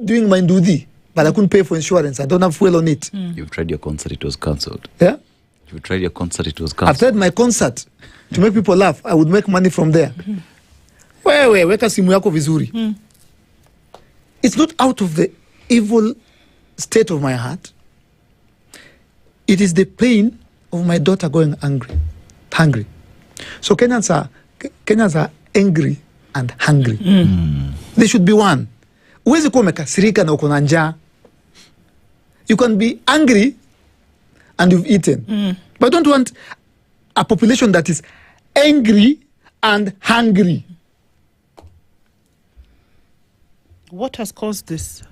doing my Nduh, but I couldn't pay for insurance. I don't have fuel on it. You've tried your concert, it was cancelled. Yeah? You've tried your concert, it was I've cancelled. tried my concert to make people laugh. I would make money from there. Weka simu yako vizuri. It's not out of the evil state of my heart. It is the pain of my daughter going hungry. So Kenyans are angry and hungry. They should be one. Uwezi kuwa umekasirika na uko na njaa. You can be angry and you've eaten. But I don't want a population that is angry and hungry. What has caused this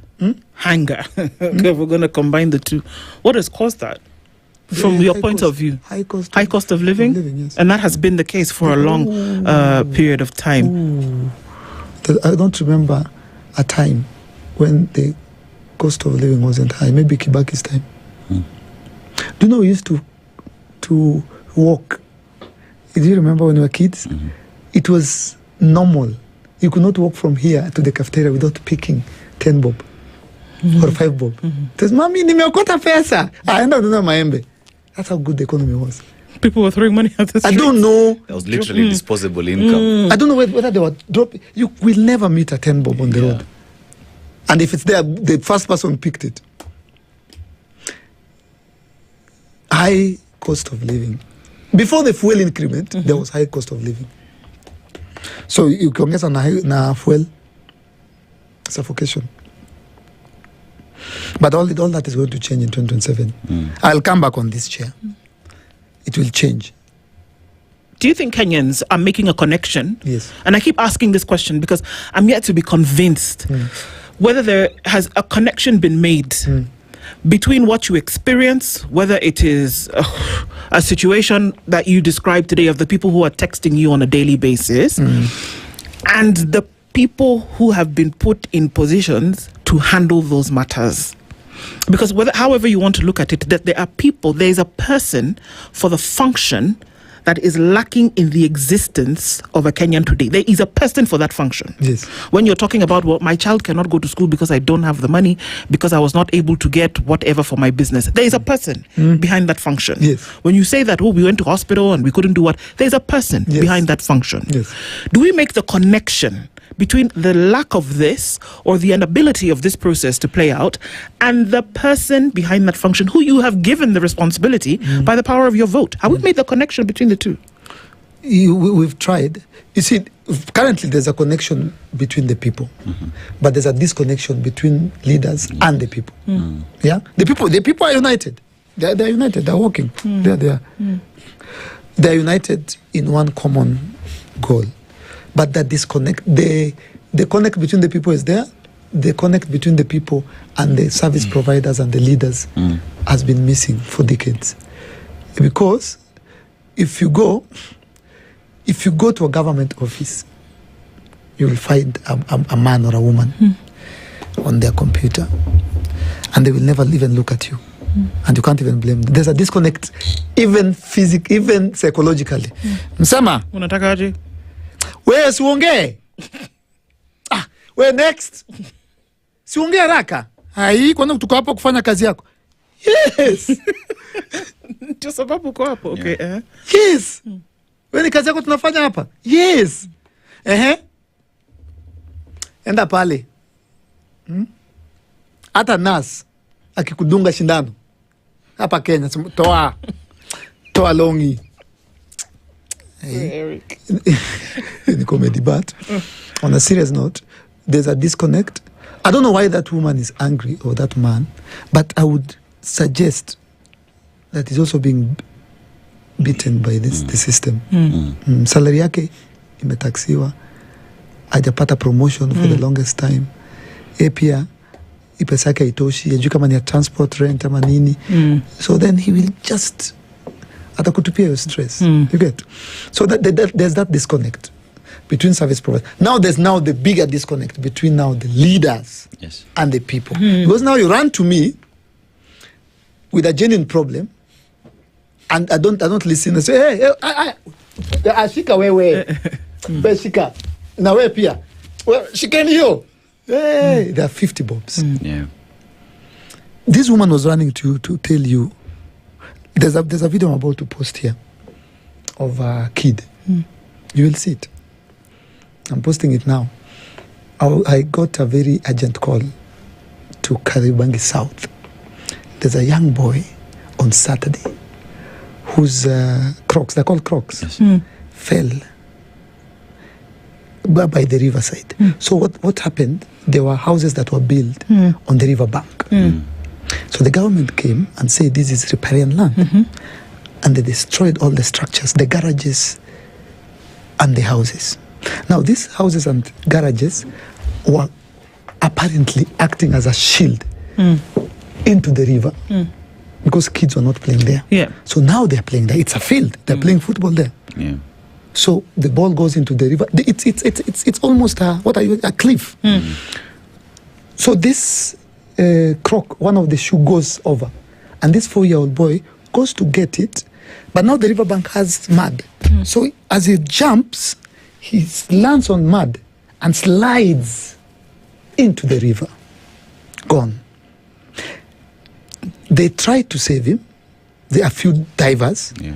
hunger? Okay, we're going to combine the two. What has caused that? From your point of view? High cost of living? Yes. And that has been the case for a long period of time. I don't remember a time when the cost of living wasn't high. Maybe Kibaki's time. Do you know we used to walk? Do you remember when we were kids? It was normal. You could not walk from here to the cafeteria without picking 10 bob or 5 bob. There's mommy, nimeokota pesa. Aenda ununua maembe. That's how good the economy was. People were throwing money at the streets. I don't know. That was literally disposable income. I don't know whether they were dropping. You will never meet a 10 bob on the road. And if it's there, the first person picked it. High cost of living. Before the fuel increment, there was high cost of living. So you can get na fuel suffocation. But all that is going to change in 2027. I'll come back on this chair. It will change. Do you think Kenyans are making a connection? Yes. And I keep asking this question because I'm yet to be convinced whether there has a connection been made between what you experience, whether it is a situation that you described today of the people who are texting you on a daily basis, and the people who have been put in positions to handle those matters. Because however you want to look at it, that there is a person for the function that is lacking in the existence of a Kenyan today. There is a person for that function. Yes. When you're talking about, well, my child cannot go to school because I don't have the money, because I was not able to get whatever for my business. There is a person behind that function. Yes. When you say that, we went to hospital and we couldn't do what, there's a person behind that function. Yes. Do we make the connection between the lack of this or the inability of this process to play out and the person behind that function who you have given the responsibility by the power of your vote? Have we made the connection between the two? We've tried. You see, currently there's a connection between the people, but there's a disconnection between leaders and the people. Yeah, the people are united. They're united. They're working. They're united in one common goal. But that disconnect, the connect between the people is there. The connect between the people and the service providers and the leaders has been missing for decades. Because if you go to a government office, you will find a man or a woman on their computer, and they will never even look at you, and you can't even blame them. There's a disconnect, even psychologically. Msema, Unatakaje? Wewe siongee. Wewe next. Siongee haraka. Hai, kwani tuko hapo kufanya kazi yako? Yes. Ndio sababu uko hapo. Okay. Yes. Wewe ni kazi yako tunafanya hapa? Yes. Enda pale. Hata nurse akikudunga shindano hapa Kenya, toa longi. Eric. In comedy, but on a serious note, there's a disconnect. I don't know why that woman is angry or that man, but I would suggest that he's also being beaten by the system. Salary yake imetaxiwa, hajapata promotion for the longest time. Pia pesa yake haitoshi, hajui kama ni ya transport, rent ama nini. So then he will just atakutupia your stress. You get? So there's that disconnect between service providers. Now there's the bigger disconnect between now the leaders and the people. Because now you run to me with a genuine problem, and I don't listen and say, hey, ashika wewe. Shika. Na wewe pia. Shikeni hiyo. Hey, there are 50 bobs. Yeah. This woman was running to tell you. There's a video I'm about to post here of a kid. You will see it. I'm posting it now. I got a very urgent call to Kariobangi South. There's a young boy on Saturday whose crocs, they're called crocs, fell by the riverside. So what happened? There were houses that were built on the river bank. So the government came and said this is riparian land. And they destroyed all the structures, the garages and the houses. Now these houses and garages were apparently acting as a shield into the river because kids were not playing there. Yeah. So now they're playing there. It's a field. They're playing football there. Yeah. So the ball goes into the river. It's almost a cliff. So this croc, one of the shoe goes over, and this 4-year-old boy goes to get it, but now the riverbank has mud. So as he jumps, he lands on mud and slides into the river. Gone. They tried to save him. There are a few divers. Yeah.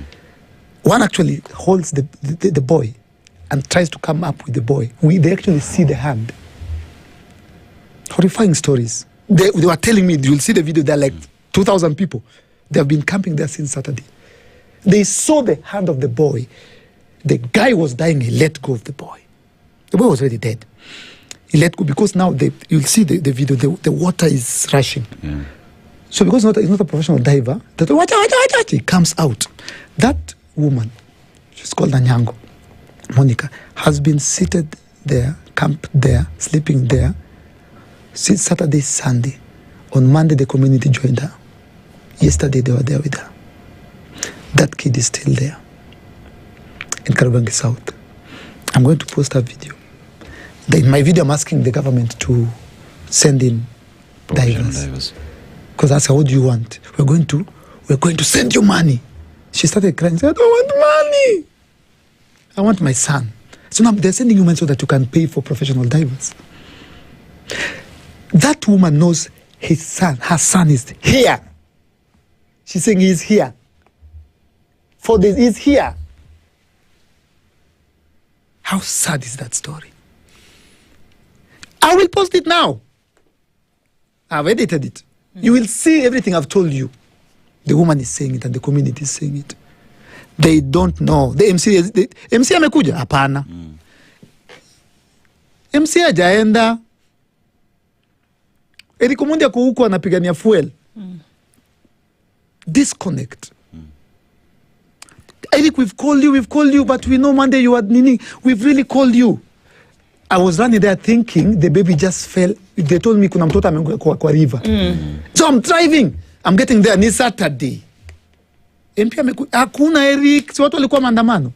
One actually holds the boy and tries to come up with the boy. They actually see the hand. Horrifying stories. They were telling me, you'll see the video, there are like 2,000 people. They have been camping there since Saturday. They saw the hand of the boy. The guy was dying, he let go of the boy. The boy was already dead. He let go because now you'll see the video, the water is rushing. Yeah. So because he's not a professional diver, he comes out. That woman, she's called Anyango, Monica, has been seated there, camped there, sleeping there, since Saturday, Sunday. On Monday, the community joined her. Yesterday, they were there with her. That kid is still there in Kariobangi South. I'm going to post a video. In my video, I'm asking the government to send in divers. Because I said, what do you want? We're going to send you money. She started crying. She said, I don't want money. I want my son. So now they're sending you money so that you can pay for professional divers. That woman knows her son is here. She's saying he's here. For this, he's here. How sad is that story? I will post it now. I've edited it. You will see everything I've told you. The woman is saying it and the community is saying it. They don't know. The MC amekuja? Hapana. MC hajaenda. Eric Omondi ako huko anapigania fuel. Disconnect. Eric, we've called you, but we know Monday you are nini. We've really called you. I was running there thinking the baby just fell. They told me kuna mtoto ameanguka kwa river. So I'm driving. I'm getting there ni Saturday. MP hakuna Eric. Si watu walikuwa maandamano.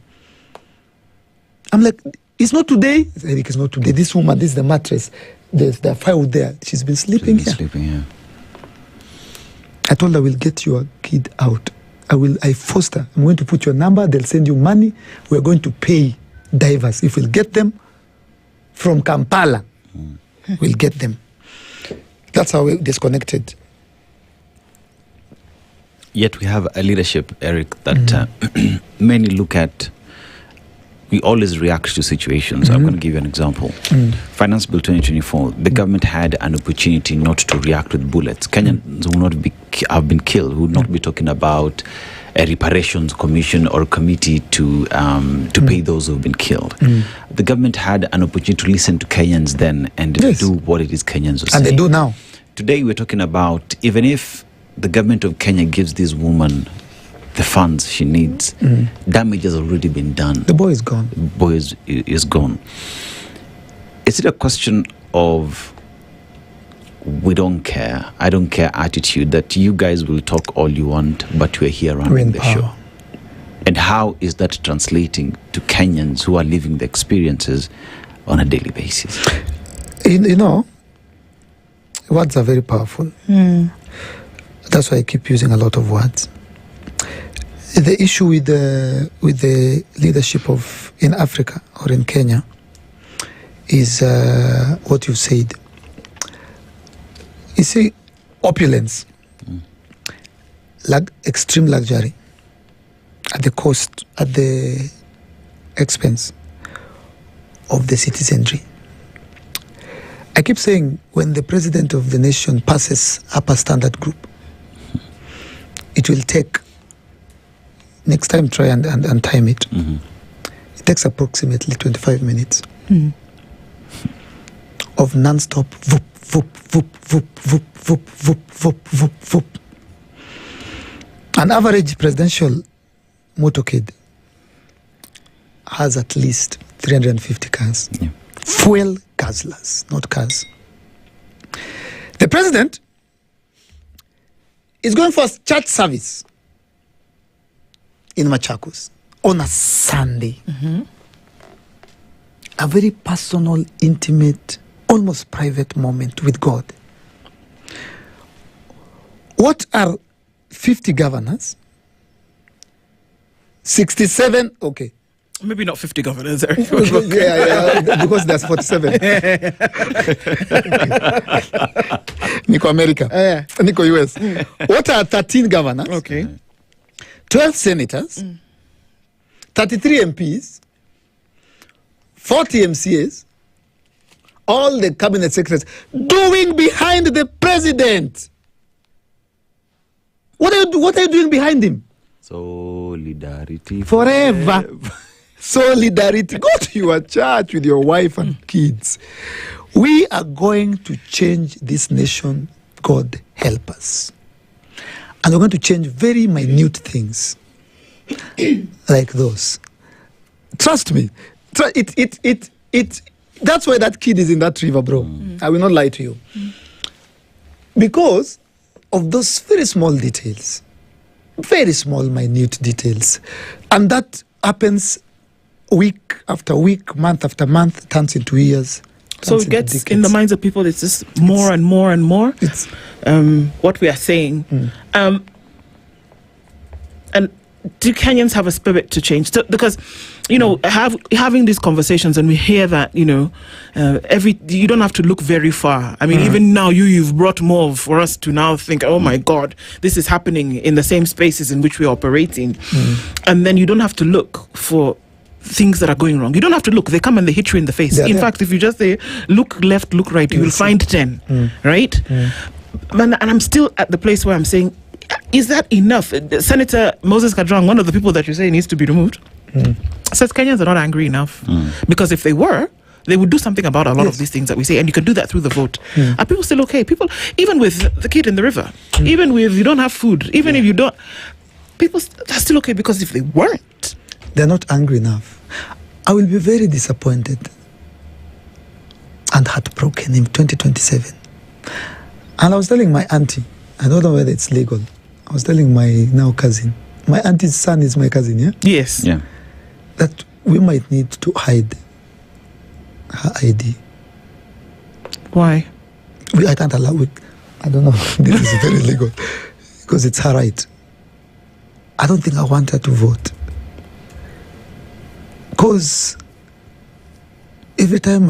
I'm like, it's not today. Eric, it's not today. This woman, this is the mattress. There's the file there. She's been sleeping here. I told her, we'll get your kid out. I forced her. I'm going to put your number. They'll send you money. We're going to pay divers. If we'll get them from Kampala, we'll get them. That's how we're disconnected. Yet we have a leadership, Eric, that many look at. We always react to situations. I'm going to give you an example. Finance Bill 2024, the government had an opportunity not to react with bullets. Kenyans will not have been killed. We would not be talking about a reparations commission or committee to pay those who have been killed. The government had an opportunity to listen to Kenyans then and do what it is Kenyans are saying. And they do now. Today we're talking about, even if the government of Kenya gives this woman the funds she needs, damage has already been done. The boy is gone. The boy is gone. Is it a question of we don't care, I don't care attitude that you guys will talk all you want, but we're here running the show? And how is that translating to Kenyans who are living the experiences on a daily basis? You know, words are very powerful. That's why I keep using a lot of words. The issue with the leadership in Africa or in Kenya is what you said. You see, opulence, extreme luxury at the cost, at the expense of the citizenry. I keep saying when the president of the nation passes upper standard group, it will take, next time try and time it, it takes approximately 25 minutes of non-stop voop, voop, voop, voop, voop, voop, voop, voop, voop, voop. An average presidential motorcade has at least 350 cars. Yeah. Fuel guzzlers, not cars. The president is going for church service in Machakos on a Sunday. A very personal, intimate, almost private moment with God. What are 50 governors? 67, okay. Maybe not 50 governors. yeah, because there's 47. Nico America. Nico US. What are 13 governors? Okay. 12 senators. 33 MPs. 40 MCAs. All the cabinet secretaries doing behind the president. What are you doing behind him? Solidarity forever. Solidarity. Go to your church with your wife and kids. We are going to change this nation. God help us. And we're going to change very minute things like those. Trust me. That's why that kid is in that river, bro. I will not lie to you. Because of those very small details. Very small, minute details. And that happens week after week, month after month, turns into years. So it gets in the minds of people, it's just more and more and more. It's what we are saying. And do Kenyans have a spirit to change? So, because, you know, having these conversations and we hear that, you know, you don't have to look very far. I mean, even now you've brought more for us to now think, oh my God, this is happening in the same spaces in which we're operating. And then you don't have to look for things that are going wrong. You don't have to look. They come and they hit you in the face. In fact, if you just say, look left, look right, you will find 10, right? And I'm still at the place where I'm saying, is that enough? Senator Moses Kajwang, one of the people that you say needs to be removed, says Kenyans are not angry enough. Because if they were, they would do something about a lot of these things that we say, and you can do that through the vote. Are people still okay? People, even with the kid in the river, even with you don't have food, even if you don't, people are still okay, because if they weren't, they're not angry enough. I will be very disappointed and heartbroken in 2027. And I was telling my auntie, I don't know whether it's legal, I was telling my now cousin, my auntie's son is my cousin, yeah? Yes. Yeah. That we might need to hide her ID. Why? I can't allow it. I don't know. This is very legal. Because it's her right. I don't think I want her to vote. Because every time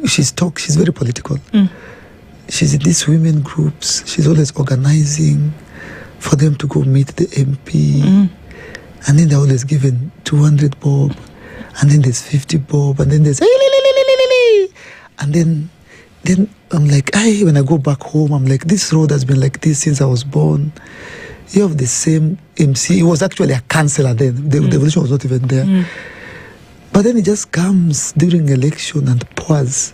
she's very political. She's in these women groups. She's always organizing for them to go meet the MP. And then they're always given 200 bob. And then there's 50 bob. And then there's... And then I'm like, when I go back home, I'm like, this road has been like this since I was born. You have the same MC. He was actually a councillor then. The evolution was not even there. But then he just comes during election and pours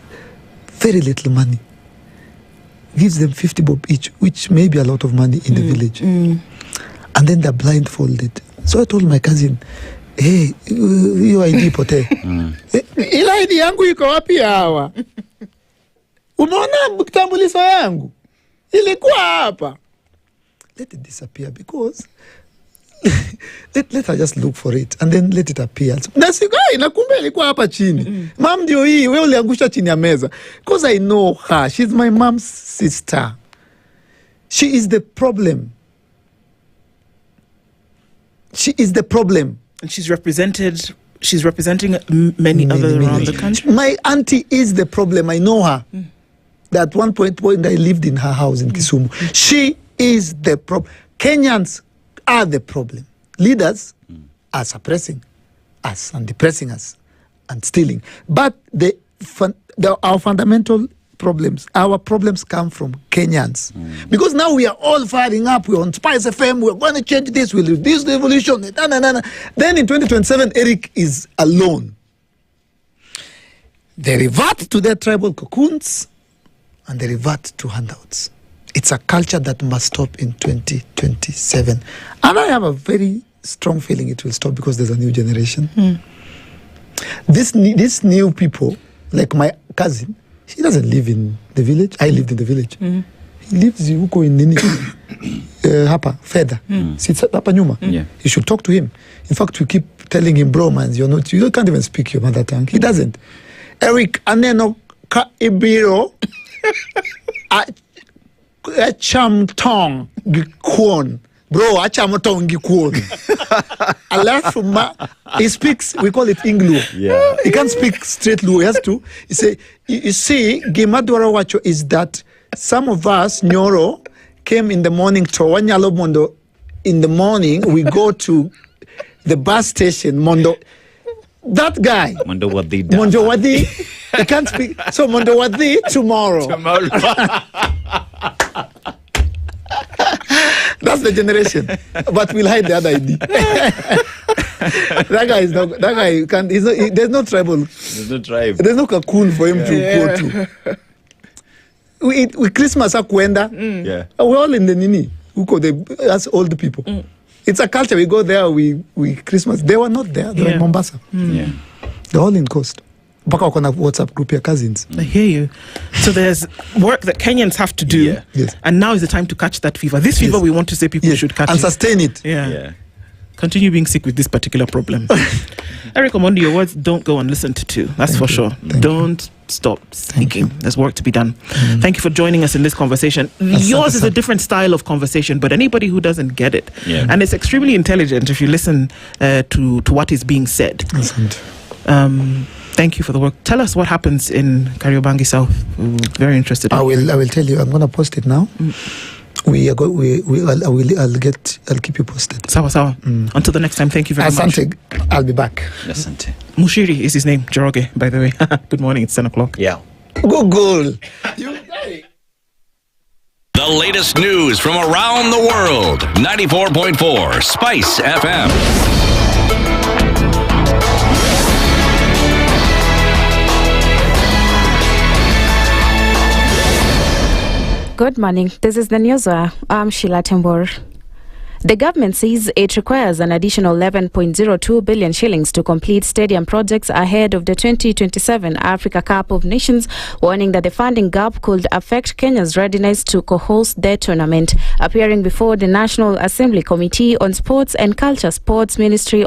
very little money. Gives them 50 bob each, which may be a lot of money in the village. And then they're blindfolded. So I told my cousin, hey, hiyo ID potee. Ila ID yangu iko wapi hawa? Unaona kitambulisho yangu? Ilikuwa hapa. Let it disappear, because let her just look for it and then let it appear. Na kumbe ilikuwa hapa chini. Mom ndio hii, wewe uliangusha chini ya meza. Because I know her. She's my mom's sister. She is the problem. She is the problem. And she's representing many others around the country. My auntie is the problem. I know her. At one point, I lived in her house in Kisumu. She is the problem. Kenyans are the problem. Leaders are suppressing us and depressing us and stealing. But our fundamental problems, our problems come from Kenyans. Because now we are all firing up. We're on SpiceFM. We're going to change this. We'll do this revolution. Then in 2027, Eric is alone. They revert to their tribal cocoons and they revert to handouts. It's a culture that must stop in 2027. And I have a very strong feeling it will stop because there's a new generation. These new people, like my cousin, he doesn't live in the village. I lived in the village. He lives in Nini, hapa, Feda. Sits hapa nyuma. You should talk to him. In fact, we keep telling him, bro, man, you can't even speak your mother tongue. He doesn't. Eric, aneno ka ibiro, achamtong gikwon. Bro, achamtong gikwon. He speaks, we call it Inglu. Yeah. He can't speak straight Luo. He has to. You see, Gimadwara Wacho is that some of us, Nyoro, came in the morning to Wanyalo Mondo. In the morning, we go to the bus station, Mondo. That guy, Mondo Wadi, he can't speak. So Mondo Wadi tomorrow. That's the generation. But we'll hide the other ID. That guy is not. That guy can't. There's no tribal. There's no tribe. There's no cocoon for him to go to. We Christmas akuenda. Yeah. We're all in the Nini. As old people. It's a culture. We go there. We Christmas. They were not there. They were in Mombasa. Yeah. They're all in coast. Baka wako na WhatsApp group your cousins. I hear you. So there's work that Kenyans have to do. Yeah. Yes. And now is the time to catch that fever. This fever we want to say people should catch and it. sustain it. Yeah. Continue being sick with this particular problem. Eric Omondi, your words don't go unlistened to. That's for sure. Don't stop speaking. There's work to be done. Thank you for joining us in this conversation. Yours is a different style of conversation, but anybody who doesn't get it, and it's extremely intelligent if you listen to what is being said. Thank you for the work. Tell us what happens in Kariobangi South. We're very interested. I will tell you. I'm going to post it now. I'll keep you posted. Sawa. Until the next time, thank you very much. I'll be back. Asante. Mushiri is his name. Joroge, by the way. Good morning. It's 10 o'clock. Yeah. Google. The latest news from around the world. 94.4 Spice FM. Good morning. This is the news. I'm Sheila Tembor. The government says it requires an additional 11.02 billion shillings to complete stadium projects ahead of the 2027 Africa Cup of Nations, warning that the funding gap could affect Kenya's readiness to co-host the tournament. Appearing before the National Assembly Committee on Sports and Culture, Sports Ministry